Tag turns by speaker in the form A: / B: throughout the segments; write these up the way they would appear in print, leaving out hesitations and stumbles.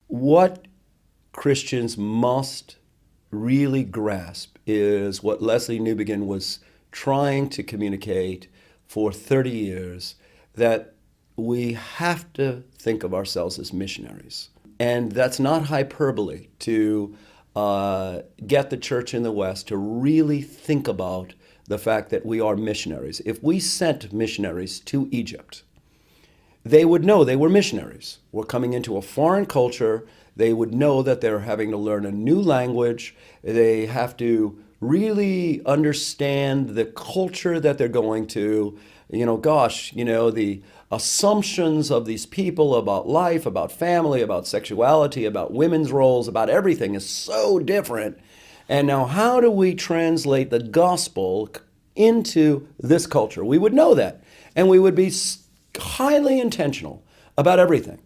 A: what Christians must really grasp is what Leslie Newbigin was trying to communicate for 30 years, that we have to think of ourselves as missionaries. And that's not hyperbole to get the church in the West to really think about the fact that we are missionaries. If we sent missionaries to Egypt, they would know they were missionaries. We're coming into a foreign culture. They would know that they're having to learn a new language. They have to really understand the culture that they're going to. The assumptions of these people about life, about family, about sexuality, about women's roles, about everything is so different. And now, how do we translate the gospel into this culture? We would know that. And we would be highly intentional about everything.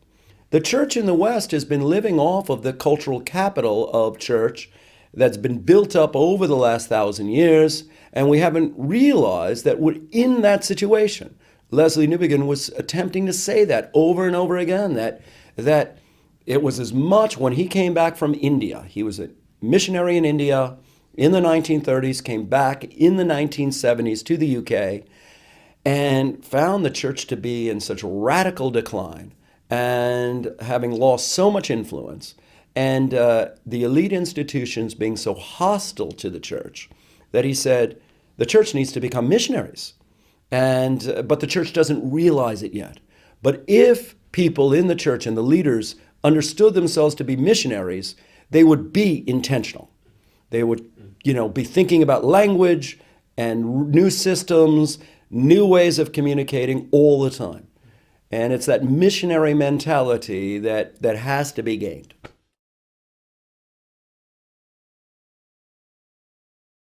A: The church in the West has been living off of the cultural capital of church that's been built up over the last 1,000 years, and we haven't realized that we're in that situation. Leslie Newbigin was attempting to say that over and over again, that it was as much when he came back from India. He was a missionary in India in the 1930s, came back in the 1970s to the UK, and found the church to be in such radical decline and having lost so much influence, and the elite institutions being so hostile to the church, that he said the church needs to become missionaries. But the church doesn't realize it yet. But if people in the church and the leaders understood themselves to be missionaries, they would be intentional. They would, be thinking about language and new systems, new ways of communicating all the time. And it's that missionary mentality that has to be gained.